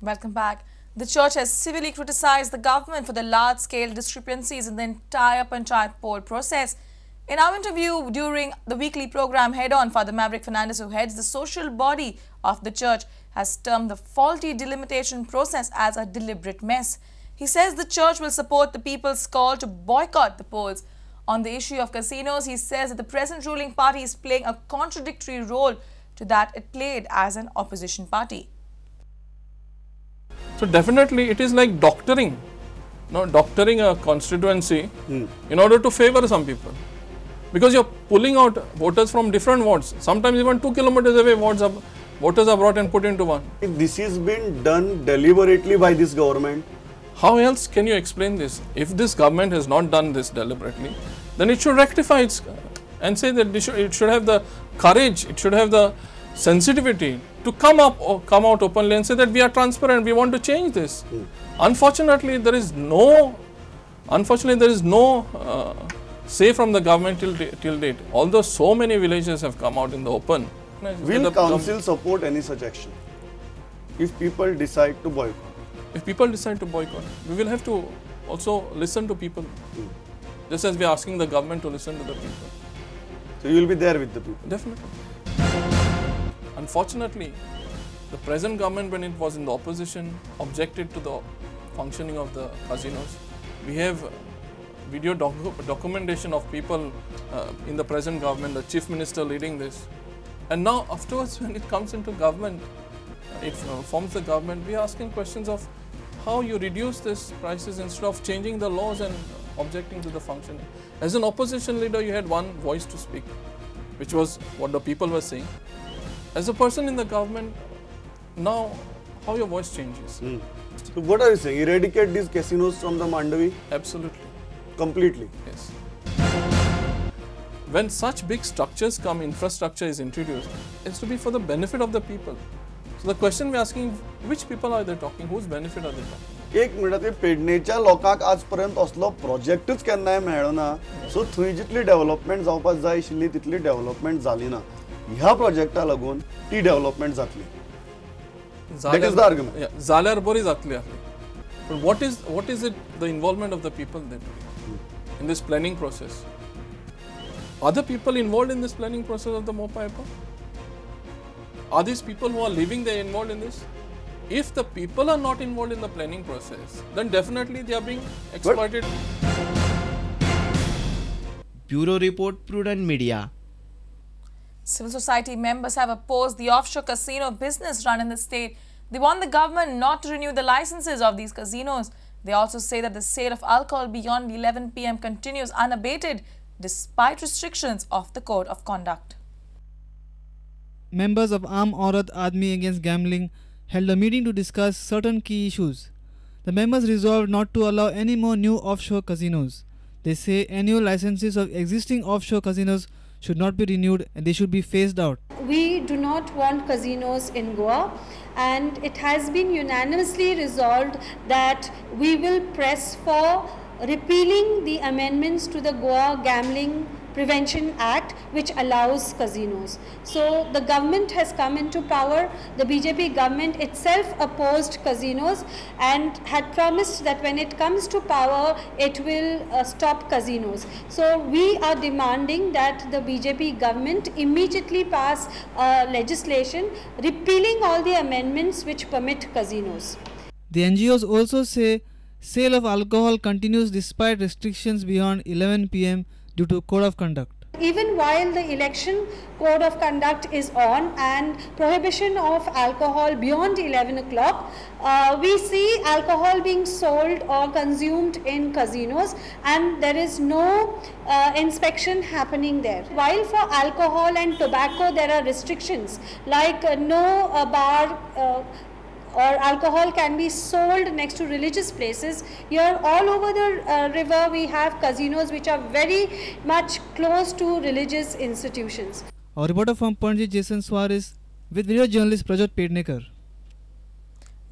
Welcome back. The church has civilly criticized the government for the large-scale discrepancies in the entire Panchayat poll process. In our interview during the weekly program Head On, Father Maverick Fernandez, who heads the social body of the church, has termed the faulty delimitation process as a deliberate mess. He says the church will support the people's call to boycott the polls. On the issue of casinos, he says that the present ruling party is playing a contradictory role to that it played as an opposition party. So definitely it is like doctoring a constituency in order to favor some people. Because you're pulling out voters from different wards. Sometimes even 2 kilometers away voters are brought and put into one. This is been done deliberately by this government. How else can you explain this? If this government has not done this deliberately, then it should rectify it and say that it should have the courage, it should have the sensitivity to come out openly and say that we are transparent, we want to change this. Unfortunately, there is no say from the government till date. Although so many villages have come out in the open. Will council support any such action if people decide to boycott? If people decide to boycott, we will have to also listen to people. Just as we are asking the government to listen to the people. So you will be there with the people? Definitely. Unfortunately, the present government, when it was in the opposition, objected to the functioning of the casinos. We have video documentation of people in the present government, the chief minister leading this. And now afterwards, when it comes into government, it forms the government, we are asking questions of how you reduce these prices instead of changing the laws and objecting to the functioning. As an opposition leader, you had one voice to speak, which was what the people were saying. As a person in the government, now how your voice changes. So what are you saying? Eradicate these casinos from the Mandavi? Absolutely. Completely? Yes. When such big structures come, infrastructure is introduced, it's to be for the benefit of the people. So the question we're asking, which people are they talking? Whose benefit are they talking? एक minute पेडणेच्या लोकांक आजपर्यंत असलो प्रोजेक्टच केन्नाय मेळना सो थंय जितली development जावपाक जाय आशिल्ली तितली डेव्हलपमेंट जाली ना ह्या प्रोजेक्टा लागून ती डेव्हलपमेंट जातली That is the argument. Yeah, जाल्यार बरी जातली आसली. But what is it the involvement of the people then in this planning process? Are the people involved in this planning process of the MOPA EPA? Are these people who are living there involved in this? If the people are not involved in the planning process, then definitely they are being exploited. Bureau Report, Prudent Media. Civil society members have opposed the offshore casino business run in the state. They want the government not to renew the licenses of these casinos. They also say that the sale of alcohol beyond 11 p.m. continues unabated despite restrictions of the Code of Conduct. Members of Aam Aurat Aadmi Against Gambling held a meeting to discuss certain key issues. The members resolved not to allow any more new offshore casinos. They say annual licenses of existing offshore casinos should not be renewed and they should be phased out. We do not want casinos in Goa, and it has been unanimously resolved that we will press for repealing the amendments to the Goa Gambling Prevention Act, which allows casinos. So the government has come into power. The BJP government itself opposed casinos and had promised that when it comes to power, it will stop casinos. So we are demanding that the BJP government immediately pass legislation repealing all the amendments which permit casinos. The NGOs also say sale of alcohol continues despite restrictions beyond 11 p.m. due to Code of Conduct. Even while the election Code of Conduct is on and prohibition of alcohol beyond 11 o'clock, we see alcohol being sold or consumed in casinos and there is no inspection happening there. While for alcohol and tobacco there are restrictions like no bar or alcohol can be sold next to religious places. Here all over the river we have casinos which are very much close to religious institutions. Our reporter from Panaji, Jason Suarez, with video journalist Prajot Pednekar.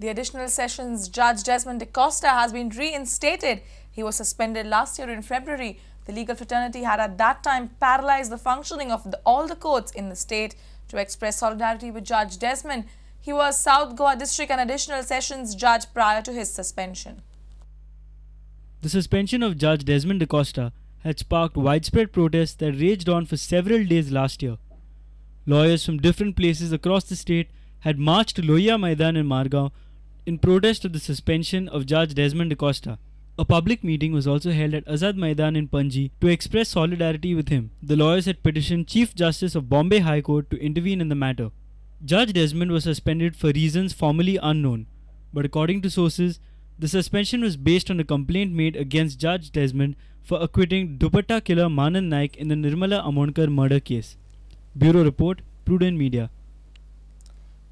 The additional sessions Judge Desmond DaCosta has been reinstated. He was suspended last year in February. The legal fraternity had at that time paralyzed the functioning of all the courts in the state. To express solidarity with Judge Desmond, He was South Goa District and Additional Sessions Judge prior to his suspension. The suspension of Judge Desmond DaCosta had sparked widespread protests that raged on for several days last year. Lawyers from different places across the state had marched to Lohiya Maidan in Margao in protest of the suspension of Judge Desmond DaCosta. A public meeting was also held at Azad Maidan in Panji to express solidarity with him. The lawyers had petitioned Chief Justice of Bombay High Court to intervene in the matter. Judge Desmond was suspended for reasons formally unknown, but according to sources, the suspension was based on a complaint made against Judge Desmond for acquitting Dupatta killer Manan Naik in the Nirmala Amonkar murder case. Bureau Report, Prudent Media.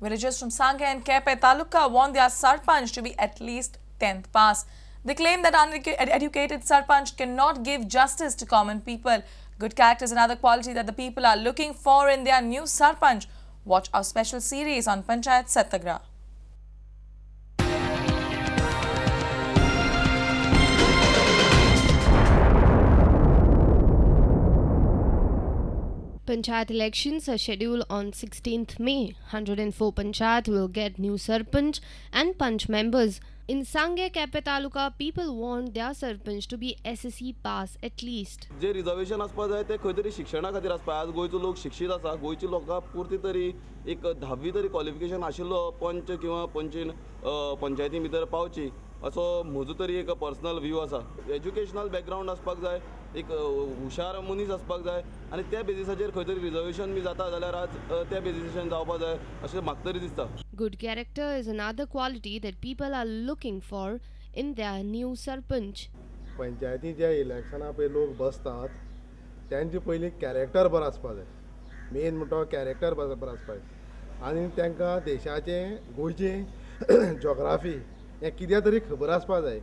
Villagers from Sanghe and Kepe Taluka want their Sarpanch to be at least 10th pass. They claim that uneducated Sarpanch cannot give justice to common people. Good character is another quality that the people are looking for in their new Sarpanch. Watch our special series on Panchayat Satyagraha. Panchayat elections are scheduled on 16th May. 104 Panchayat will get new Sarpanch and Panch members. In Sanghe Kepe Taluka, people want their Sarpanch to be SSC pass at least. J reservation आसपा जाय ते खंय तरी शिक्षणा खातीर आसपा आज गोंयचो लोक शिक्षीत आसा गोंयची लोकां पुरती तरी एक 10वी तरी क्वॉलिफिकेशन आशिल्लो पंच किंवा पंचीन पंचायती भितर पावची असो म्हजो तरी एक पर्सनल व्यू आसा एज्युकेशनल बॅकग्रावंड आसपाक जाय एक हुशार मनीस आसपाक जाय आनी त्या बेजिसाचेर खंय तरी रिजर्वेशन बी जाता जाल्यार आज त्या बेजिसाचेर जावपा जाय अशें म्हाका तरी दिसता. Good character is another quality that people are looking for in their new Sarpanch. पंचायती जे इलेक्शना पळय लोक बसतात त्यांचे पयलीं कॅरेक्टर बरो आसपा जाय मेन म्हणटा कॅरेक्टर बरो आसपा जाय आनी तांकां देशाचें गोंयचें जॉग्राफी हें कितें तरी खबर आसपा जाय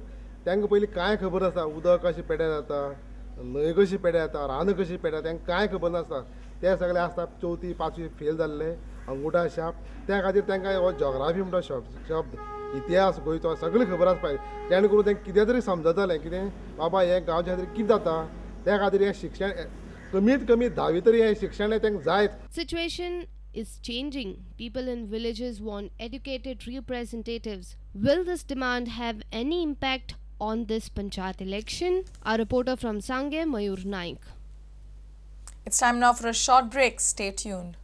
तांकां पयलीं कांय खबर आसता उदक कशें पेड्या जाता न्हंय कशी पेड्या जाता रान कशी पेड्या तांकां कांय खबर नासता ते सगळे आसता चवथी पांचवी फेल जाल्ले अंगुठा शाप त्या खातीर तांकां हो जॉग्राफी म्हणटा शब्द इतिहास गोंयचो सगळें खबर आसपा जाय जेणे करून तांकां कितें तरी समजतालें कितें बाबा हें गांवच्या खातीर कितें जाता त्या खातीर हें शिक्षण कमीत कमी 10वी तरी हें शिक्षण तांकां जायत. Situation is changing. People in villages want educated representatives. Will this demand have any impact on this Panchayat election? Our reporter from Sanghe, Mayur Naik. It's time now for a short break. Stay tuned.